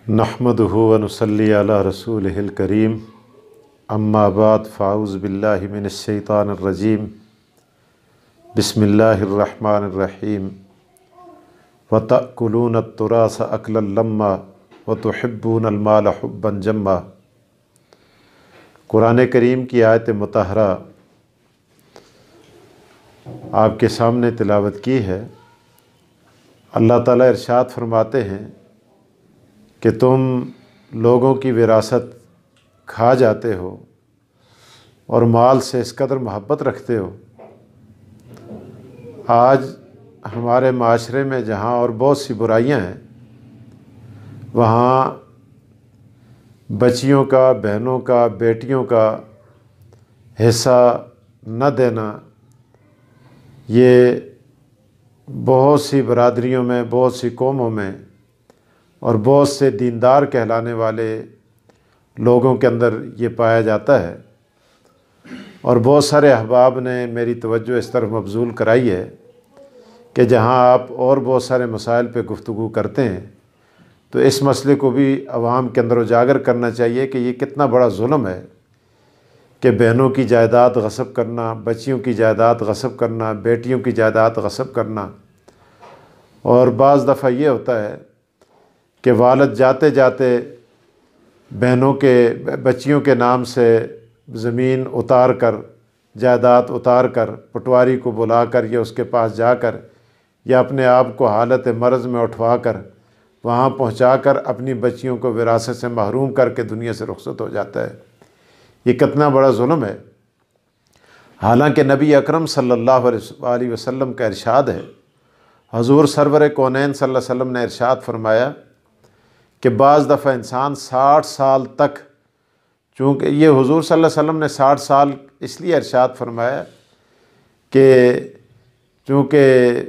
نحمدہ ونصلی علی رسولہ الکریم اما بعد فاعوذ باللہ من الشیطان الرجیم بسم اللہ الرحمن الرحیم وَتَأْكُلُونَ التُّرَاثَ أَكْلًا لَمًّا وَتُحِبُّونَ الْمَالَ حُبًّا جَمًّا۔ قرآن کریم کی آیت مطہرہ آپ کے سامنے تلاوت کی ہے۔ اللہ تعالیٰ ارشاد فرماتے ہیں کہ تم لوگوں کی وراثت کھا جاتے ہو اور مال سے اس قدر محبت رکھتے ہو۔ آج ہمارے معاشرے میں جہاں اور بہت سی برائیاں ہیں، وہاں بچیوں کا، بہنوں کا، بیٹیوں کا حصہ نہ دینا، یہ بہت سی برادریوں میں، بہت سی قوموں میں اور بہت سے دیندار کہلانے والے لوگوں کے اندر یہ پایا جاتا ہے۔ اور بہت سارے احباب نے میری توجہ اس طرف مبذول کرائی ہے کہ جہاں آپ اور بہت سارے مسائل پہ گفتگو کرتے ہیں تو اس مسئلے کو بھی عوام کے اندر اجاگر کرنا چاہیے کہ یہ کتنا بڑا ظلم ہے کہ بہنوں کی جائیداد غصب کرنا، بچیوں کی جائیداد غصب کرنا، بیٹیوں کی جائیداد غصب کرنا۔ اور بعض دفعہ یہ ہوتا ہے کہ والد جاتے جاتے بچیوں کے نام سے زمین اتار کر، جائیداد اتار کر، پٹواری کو بلا کر یا اس کے پاس جا کر یا اپنے آپ کو حالت مرض میں اٹھوا کر وہاں پہنچا کر اپنی بچیوں کو وراثت سے محروم کر کے دنیا سے رخصت ہو جاتا ہے۔ یہ کتنا بڑا ظلم ہے۔ حالانکہ نبی اکرم صلی اللہ علیہ وسلم کا ارشاد ہے، حضور سرور کونین صلی اللہ علیہ وسلم نے ارشاد فرمایا کہ بعض دفعہ انسان 60 سال تک، چونکہ یہ حضور صلی اللہ علیہ وسلم نے 60 سال اس لیے ارشاد فرمایا کہ چونکہ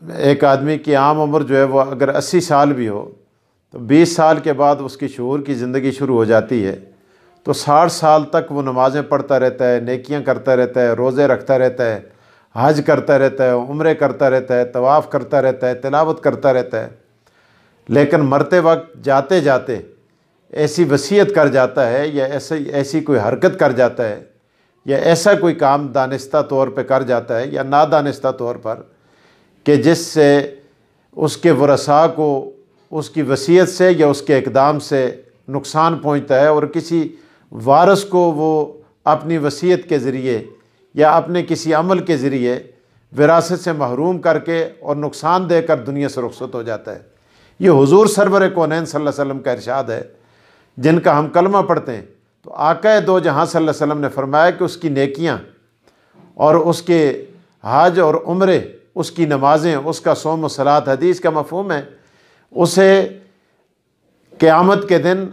ایک آدمی کی عام عمر جو ہے وہ اگر 80 سال بھی ہو تو 20 سال کے بعد اس کی شعور کی زندگی شروع ہو جاتی ہے، تو 60 سال تک وہ نمازیں پڑھتا رہتا ہے، نیکیاں کرتا رہتا ہے، روزے رکھتا رہتا ہے، حج کرتا رہتا ہے، عمرے کرتا رہتا ہے، طواف کرتا رہتا ہے، تلاوت کرتا رہتا ہے، لیکن مرتے وقت جاتے جاتے ایسی وصیت کر جاتا ہے یا ایسی کوئی حرکت کر جاتا ہے یا ایسا کوئی کام دانستہ طور پہ کر جاتا ہے یا نادانستہ طور پر کہ جس سے اس کے ورثاء کو اس کی وصیت سے یا اس کے اقدام سے نقصان پہنچتا ہے اور کسی وارث کو وہ اپنی وصیت کے ذریعے یا اپنے کسی عمل کے ذریعے وراثت سے محروم کر کے اور نقصان دے کر دنیا سے رخصت ہو جاتا ہے۔ یہ حضور سرور کونین صلی اللہ علیہ وسلم کا ارشاد ہے، جن کا ہم کلمہ پڑھتے ہیں تو آقا دو جہاں صلی اللہ علیہ وسلم نے فرمایا کہ اس کی نیکیاں اور اس کے حج اور عمرے، اس کی نمازیں، اس کا صوم و صلاۃ، حدیث کا مفہوم ہے اسے قیامت کے دن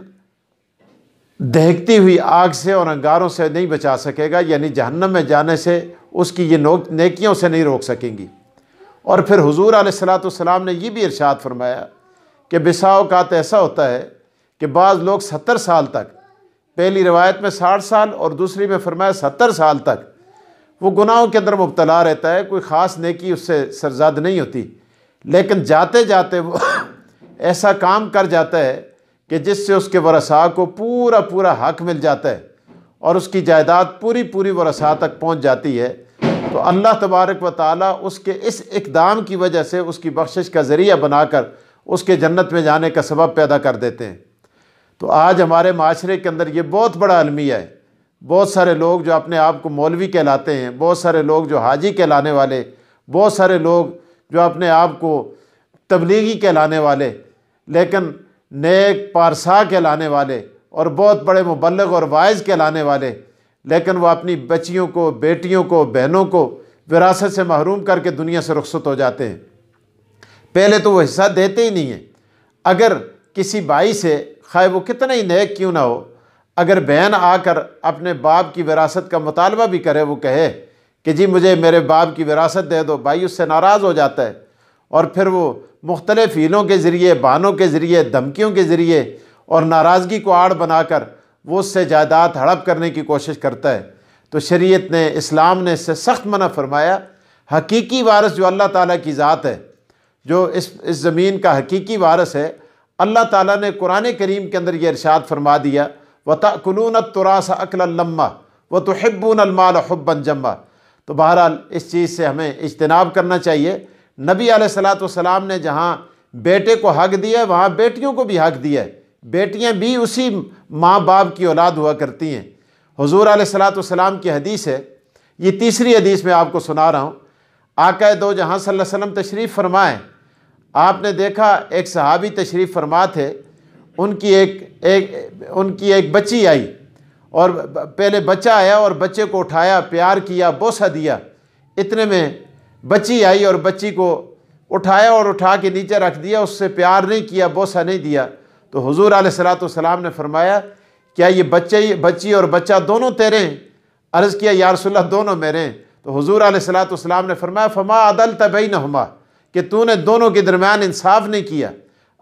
دہکتی ہوئی آگ سے اور انگاروں سے نہیں بچا سکے گا، یعنی جہنم میں جانے سے اس کی یہ نیکیوں سے نہیں روک سکیں گی۔ اور پھر حضور علیہ السلام نے یہ بھی ارشاد فرمایا کہ بسا اوقات ایسا ہوتا ہے کہ بعض لوگ 70 سال تک، پہلی روایت میں 60 سال اور دوسری میں فرمایا 70 سال تک وہ گناہوں کے اندر مبتلا رہتا ہے، کوئی خاص نیکی اس سے سرزاد نہیں ہوتی، لیکن جاتے جاتے وہ ایسا کام کر جاتا ہے کہ جس سے اس کے ورثاء کو پورا حق مل جاتا ہے اور اس کی جائیداد پوری ورثاء تک پہنچ جاتی ہے، تو اللہ تبارک و تعالیٰ اس کے اس اقدام کی وجہ سے اس کی بخشش کا ذریعہ بنا کر اس کے جنت میں جانے کا سبب پیدا کر دیتے ہیں۔ تو آج ہمارے معاشرے کے اندر یہ بہت بڑا المیہ ہے۔ بہت سارے لوگ جو اپنے آپ کو مولوی کہلاتے ہیں، بہت سارے لوگ جو حاجی کہلانے والے، بہت سارے لوگ جو اپنے آپ کو تبلیغی کہلانے والے، لیکن نیک پارسا کہلانے والے اور بہت بڑے مبلغ اور واعظ کہلانے والے، لیکن وہ اپنی بچیوں کو، بیٹیوں کو، بہنوں کو وراثت سے محروم کر کے دنیا سے رخصت ہو جاتے ہیں۔ پہلے تو وہ حصہ دیتے ہی نہیں ہیں۔ اگر کسی بھائی سے، خواہ وہ کتنا ہی نیک کیوں نہ ہو، اگر بہن آ کر اپنے باپ کی وراثت کا مطالبہ بھی کرے، وہ کہے کہ جی مجھے میرے باپ کی وراثت دے دو، بھائی اس سے ناراض ہو جاتا ہے اور پھر وہ مختلف ہیلوں کے ذریعے، بہانوں کے ذریعے، دھمکیوں کے ذریعے اور ناراضگی کو آڑ بنا کر وہ اس سے جائیداد ہڑپ کرنے کی کوشش کرتا ہے۔ تو شریعت نے، اسلام نے اس سے سخت منع فرمایا۔ حقیقی وارث جو اللہ تعالیٰ کی ذات ہے، جو اس زمین کا حقیقی وارث ہے، اللہ تعالیٰ نے قرآن کریم کے اندر یہ ارشاد فرما دیا وَتَأْكُلُونَ التُّرَاثَ أَكْلًا لَمًّا وَتُحِبُّونَ الْمَالَ حُبًّا جَمًّا۔ تو بہرحال اس چیز سے ہمیں اجتناب کرنا چاہیے۔ نبی علیہ السلام نے جہاں بیٹے کو حق دیا ہے وہاں بیٹیوں کو بھی حق دیا ہے، بیٹیاں بھی اسی ماں باپ کی اولاد ہوا کرتی ہیں۔ حضور علیہ السلام کی حدیث ہے، یہ تیسری حدیث میں آپ کو سنا رہا ہوں۔ آقا دو جہاں صلی اللہ علیہ وسلم تشریف فرمائے، آپ نے دیکھا ایک صحابی تشریف فرما تھے، ان کی ایک بچی آئی، اور پہلے بچہ آیا اور بچے کو اٹھایا، پیار کیا، بوسہ دیا۔ اتنے میں بچی آئی اور بچی کو اٹھایا اور اٹھا کے نیچے رکھ دیا، اس سے پیار نہیں کیا، بوسہ نہیں دیا۔ تو حضور علیہ السلام نے فرمایا کیا یہ بچی اور بچہ دونوں تیرے ہیں؟ عرض کیا یا رسول اللہ دونوں میرے ہیں۔ تو حضور علیہ السلام نے فرمایا فما عدلت بینہما، کہ تو نے دونوں کے درمیان انصاف نہیں کیا۔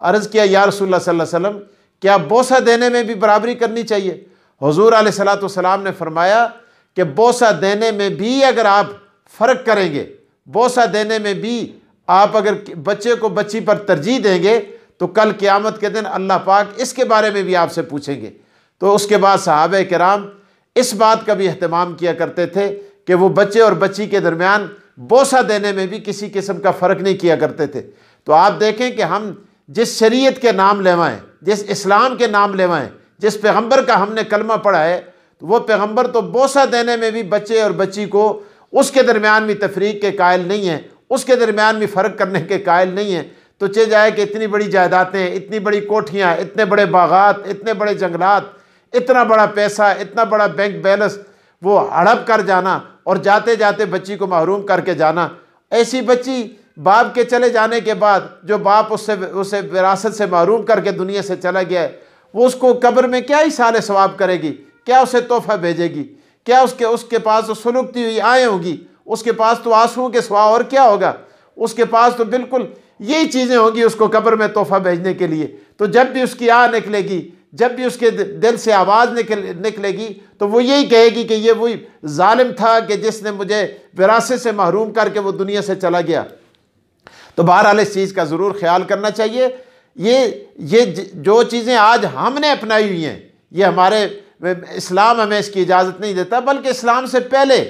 عرض کیا یا رسول اللہ صلی اللہ علیہ وسلم کیا بوسہ دینے میں بھی برابری کرنی چاہیے؟ حضور علیہ السلام نے فرمایا کہ بوسہ دینے میں بھی اگر آپ فرق کریں گے، بوسہ دینے میں بھی آپ اگر بچے کو بچی پر ترجیح دیں گے تو کل قیامت کے دن اللہ پاک اس کے بارے میں بھی آپ سے پوچھیں گے۔ تو اس کے بعد صحابہ کرام اس بات کا بھی اہتمام کیا کرتے تھے کہ وہ بچے اور بچی کے درمیان بوسہ دینے میں بھی کسی قسم کا فرق نہیں کیا کرتے تھے۔ تو آپ دیکھیں کہ ہم جس شریعت کے نام لیوائیں، جس اسلام کے نام لیوائیں، جس پیغمبر کا ہم نے کلمہ پڑھا ہے، تو وہ پیغمبر تو بوسہ دینے میں بھی بچے اور بچی کو اس کے درمیان بھی تفریق کے قائل نہیں ہیں، اس کے درمیان بھی فرق کرنے کے قائل نہیں ہیں۔ تو چہ جائے کہ اتنی بڑی جائیدادیں، اتنی بڑی کوٹھیاں، اتنے بڑے باغات، اتنے بڑے جنگلات، اتنا بڑا پیسہ، اتنا بڑا بینک بیلنس وہ ہڑپ کر جانا اور جاتے جاتے بچی کو محروم کر کے جانا۔ ایسی بچی باپ کے چلے جانے کے بعد جو باپ اسے وراثت سے محروم کر کے دنیا سے چلا گیا ہے، وہ اس کو قبر میں کیا ایصال ثواب کرے گی؟ کیا اسے تحفہ بھیجے گی؟ کیا اس کے پاس تو سلگتی ہوئی آہیں ہوں گی؟ اس کے پاس تو آنسوؤں کے سوا اور کیا ہوگا؟ اس کے پاس تو بالکل یہی چیزیں ہوں گی اس کو قبر میں تحفہ بھیجنے کے لیے۔ تو جب بھی اس کی آہ نکلے گی، جب بھی اس کے دل سے آواز نکلے گی، تو وہ یہی کہے گی کہ یہ وہی ظالم تھا کہ جس نے مجھے وراثت سے محروم کر کے وہ دنیا سے چلا گیا۔ تو بہرحال اس چیز کا ضرور خیال کرنا چاہیے۔ یہ جو چیزیں آج ہم نے اپنائی ہوئی ہیں، یہ ہمارے اسلام ہمیں اس کی اجازت نہیں دیتا، بلکہ اسلام سے پہلے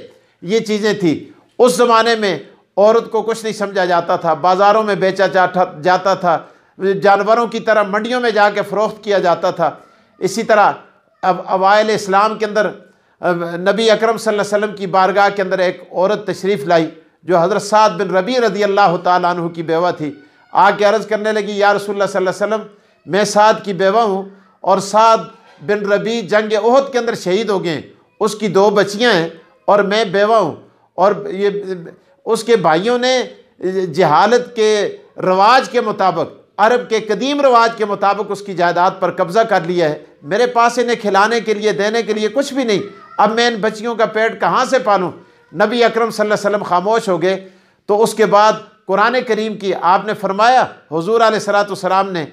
یہ چیزیں تھیں۔ اس زمانے میں عورت کو کچھ نہیں سمجھا جاتا تھا، بازاروں میں بیچا جاتا تھا، جانوروں کی طرح منڈیوں میں جا کے فروخت کیا جاتا تھا۔ اسی طرح اب اوائل اسلام کے اندر نبی اکرم صلی اللہ علیہ وسلم کی بارگاہ کے اندر ایک عورت تشریف لائی جو حضرت سعد بن ربیع رضی اللہ تعالیٰ عنہ کی بیوہ تھی۔ آ کے عرض کرنے لگی یا رسول اللہ صلی اللہ علیہ وسلم میں سعد کی بیوہ ہوں، اور سعد بن ربیع جنگ احد کے اندر شہید ہو گئے ہیں، اس کی 2 بچیاں ہیں اور میں بیوہ ہوں، اور اس کے بھائیوں نے جہالت کے رواج کے مطابق، عرب کے قدیم رواج کے مطابق اس کی جائیداد پر قبضہ کر لیا ہے۔ میرے پاس انہیں کھلانے کے لیے دینے کے لیے کچھ بھی نہیں، اب میں ان بچیوں کا پیٹ کہاں سے پالوں؟ نبی اکرم صلی اللہ علیہ وسلم خاموش ہو گئے۔ تو اس کے بعد قرآن کریم کی آپ نے فرمایا، حضور علیہ السلام نے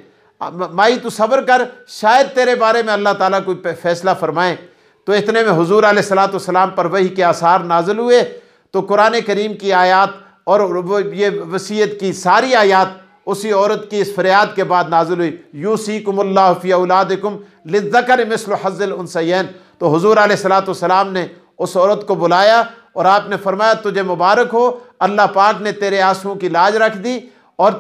مائی تو صبر کر، شاید تیرے بارے میں اللہ تعالیٰ کوئی فیصلہ فرمائے۔ تو اتنے میں حضور علیہ السلام پر وحی کے آثار نازل ہوئے، تو قرآن کریم کی آیات اور یہ وصیت کی ساری آیات اسی عورت کی اس فریاد کے بعد نازل ہوئی، یوصیکم اللہ فی اولادکم للذکر مثل حظ الانثیین۔ تو حضور علیہ السلام نے اس عورت کو بلایا اور آپ نے فرمایا تجھے مبارک ہو، اللہ پاک نے تیرے آنسوؤں کی لاج رکھ دی، اور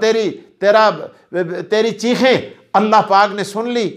تیری چیخیں اللہ پاک نے سن لی۔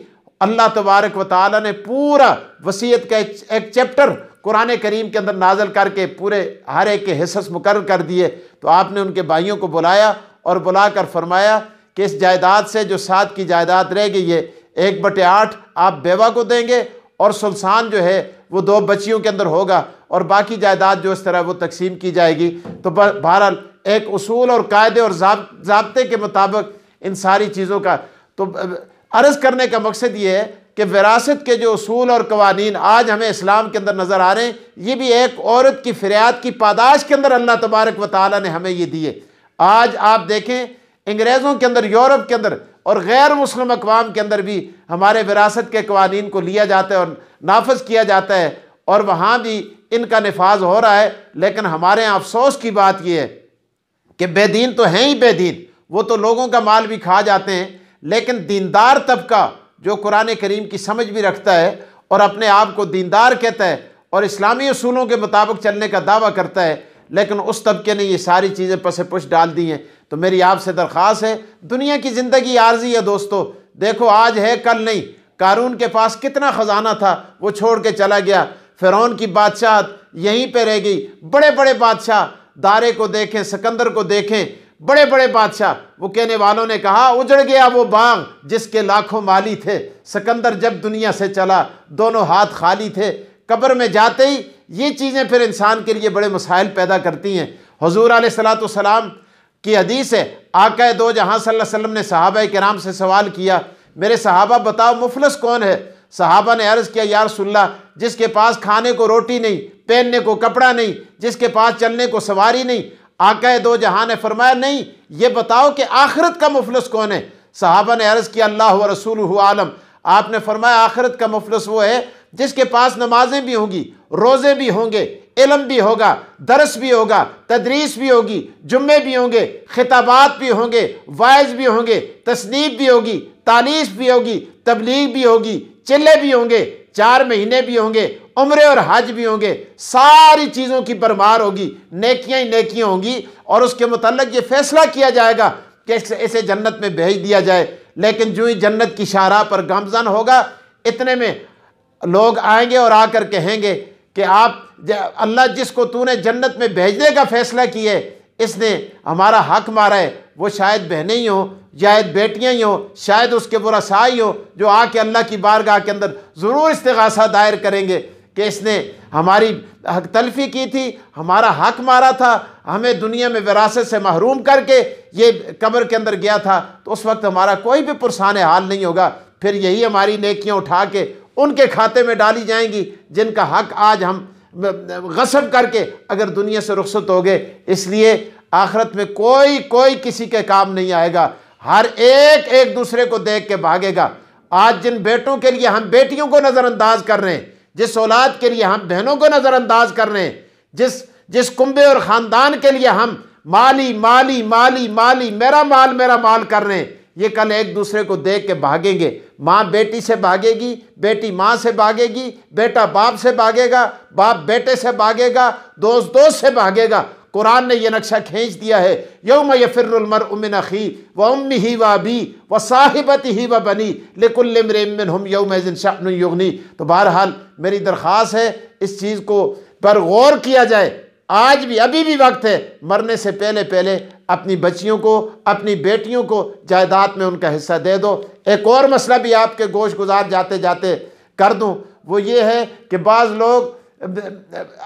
اللہ تبارک و تعالیٰ نے پورا وصیت کا ایک چیپٹر قرآن کریم کے اندر نازل کر کے پورے ہر ایک کے حصص مقرر کر دیے۔ تو آپ نے ان کے بھائیوں کو بلایا اور بلا کر فرمایا کہ اس جائیداد سے جو سعد کی جائیداد رہ گئی ہے 1/8 آپ بیوہ کو دیں گے، اور سلسان جو ہے وہ 2 بچیوں کے اندر ہوگا، اور باقی جائیداد جو اس طرح وہ تقسیم کی جائے گی۔ تو بہرحال ایک اصول اور قاعدے اور ضابطے کے مطابق ان ساری چیزوں کا تو عرض کرنے کا مقصد یہ ہے کہ وراثت کے جو اصول اور قوانین آج ہمیں اسلام کے اندر نظر آ رہے ہیں، یہ بھی ایک عورت کی فریاد کی پاداش کے اندر اللہ تبارک و تعالیٰ نے ہمیں یہ دیے۔ آج آپ دیکھیں انگریزوں کے اندر، یورپ کے اندر اور غیر مسلم اقوام کے اندر بھی ہمارے وراثت کے قوانین کو لیا جاتا ہے اور نافذ کیا جاتا ہے، اور وہاں بھی ان کا نفاذ ہو رہا ہے۔ لیکن ہمارے یہاں افسوس کی بات یہ ہے کہ بے دین تو ہیں ہی بے دین، وہ تو لوگوں کا مال بھی کھا جاتے ہیں، لیکن دیندار طبقہ جو قرآن کریم کی سمجھ بھی رکھتا ہے اور اپنے آپ کو دیندار کہتا ہے اور اسلامی اصولوں کے مطابق چلنے کا دعویٰ کرتا ہے، لیکن اس طبقے نے یہ ساری چیزیں پس پش ڈال دی ہیں۔ تو میری آپ سے درخواست ہے، دنیا کی زندگی عارضی ہے دوستو، دیکھو آج ہے کل نہیں۔ قارون کے پاس کتنا خزانہ تھا، وہ چھوڑ کے چلا گیا۔ فرعون کی بادشاہت یہیں پہ رہ گئی۔ بڑے بڑے بادشاہ، دارے کو دیکھیں، سکندر کو دیکھیں، بڑے بڑے بادشاہ، وہ کہنے والوں نے کہا اجڑ گیا وہ باغ جس کے لاکھوں مالی تھے۔ سکندر جب دنیا سے چلا دونوں ہاتھ خالی تھے۔ قبر میں جاتے ہی یہ چیزیں پھر انسان کے لیے بڑے مسائل پیدا کرتی ہیں۔ حضور علیہ السلام کی حدیث ہے، آقا دو جہاں صلی اللہ علیہ وسلم نے صحابہ کرام سے سوال کیا، میرے صحابہ بتاؤ مفلس کون ہے؟ صحابہ نے عرض کیا یا رسول اللہ، جس کے پاس کھانے کو روٹی نہیں، پہننے کو کپڑا نہیں، جس کے پاس چلنے کو سواری نہیں۔ آقا دو جہاں نے فرمایا نہیں، یہ بتاؤ کہ آخرت کا مفلس کون ہے؟ صحابہ نے عرض کیا اللہ و رسولہ عالم۔ آپ نے فرمایا آخرت کا مفلس وہ ہے جس کے پاس نمازیں بھی ہوں گی، روزے بھی ہوں گے، علم بھی ہوگا، درس بھی ہوگا، تدریس بھی ہوگی، جمعے بھی ہوں گے، خطابات بھی ہوں گے، وائز بھی ہوں گے، تصنیف بھی ہوگی، تالیف بھی ہوگی، تبلیغ بھی ہوگی، چلے بھی ہوں گے، 4 مہینے بھی ہوں گے، عمرے اور حج بھی ہوں گے، ساری چیزوں کی بھرمار ہوگی، نیکیاں ہی نیکیاں ہوں گی، اور اس کے متعلق یہ فیصلہ کیا جائے گا کہ اسے جنت میں بھیج دیا جائے۔ لیکن جو ہی جنت کی شاہراہ پر گامزن ہوگا، اتنے میں لوگ آئیں گے اور آ کر کہیں گے کہ اللہ جس کو تو نے جنت میں بھیجنے کا فیصلہ کیا ہے، اس نے ہمارا حق مارا ہے۔ وہ شاید بہنیں ہی ہوں، شاید بیٹیاں ہی ہوں، شاید اس کے ورثاء ہی ہوں، جو آ کے اللہ کی بارگاہ کے اندر ضرور استغاثہ دائر کریں گے کہ اس نے ہماری حق تلفی کی تھی، ہمارا حق مارا تھا، ہمیں دنیا میں وراثت سے محروم کر کے یہ قبر کے اندر گیا تھا۔ تو اس وقت ہمارا کوئی بھی پرسان حال نہیں ہوگا، پھر یہی ہماری نیکیاں اٹھا کے ان کے کھاتے میں ڈالی جائیں گی جن کا حق آج ہم غصب کر کے اگر دنیا سے رخصت ہو گئے۔ اس لیے آخرت میں کوئی کسی کے کام نہیں آئے گا، ہر ایک دوسرے کو دیکھ کے بھاگے گا۔ آج جن بیٹوں کے لیے ہم بیٹیوں کو نظر انداز کر رہے ہیں، جس اولاد کے لیے ہم بہنوں کو نظر انداز کر رہے ہیں، جس کنبے اور خاندان کے لیے ہم مالی مالی مالی مالی میرا مال کر رہے ہیں، یہ کل ایک دوسرے کو دیکھ کے بھاگیں گے۔ ماں بیٹی سے بھاگے گی، بیٹی ماں سے بھاگے گی، بیٹا باپ سے بھاگے گا، باپ بیٹے سے بھاگے گا، دوست سے بھاگے گا۔ قرآن نے یہ نقشہ کھینچ دیا ہے، یوم یفر المرء من اخیہ وامہ وابیہ وصاحبتہ وبنیہ لکل امرئ منہم یومئذ شأن یغنیہ۔ تو بہرحال میری درخواست ہے اس چیز کو پر غور کیا جائے۔ آج بھی ابھی بھی وقت ہے، مرنے سے پہلے اپنی بچیوں کو، اپنی بیٹیوں کو جائیداد میں ان کا حصہ دے دو۔ ایک اور مسئلہ بھی آپ کے گوش گزار جاتے کر دوں، وہ یہ ہے کہ بعض لوگ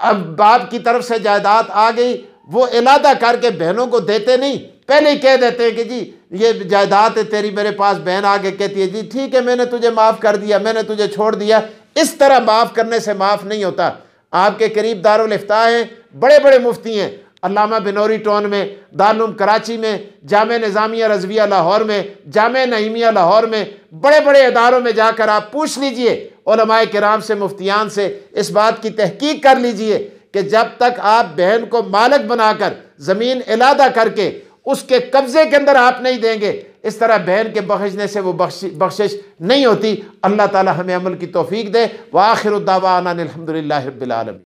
اب باپ کی طرف سے جائیداد آ گئی، وہ علادہ کر کے بہنوں کو دیتے نہیں، پہلے ہی کہہ دیتے ہیں کہ جی یہ جائیداد ہے تیری۔ میرے پاس بہن آگے کہتی ہے جی ٹھیک ہے میں نے تجھے معاف کر دیا، میں نے تجھے چھوڑ دیا۔ اس طرح معاف کرنے سے معاف نہیں ہوتا۔ آپ کے قریب دارالفتاء ہیں، بڑے بڑے مفتی ہیں، علامہ بنوری ٹون میں، دارالعلوم کراچی میں، جامعہ نظامیہ رضویہ لاہور میں، جامعہ نعیمیہ لاہور میں، بڑے بڑے اداروں میں جا کر آپ پوچھ لیجئے، علماء کرام سے، مفتیان سے اس بات کی تحقیق کر لیجئے کہ جب تک آپ بہن کو مالک بنا کر زمین علادہ کر کے اس کے قبضے کے اندر آپ نہیں دیں گے، اس طرح بہن کے بخشنے سے وہ بخشش نہیں ہوتی۔ اللہ تعالی ہمیں عمل کی توفیق دے۔ وآخر الدعوانا الحمدللہ رب العالمین۔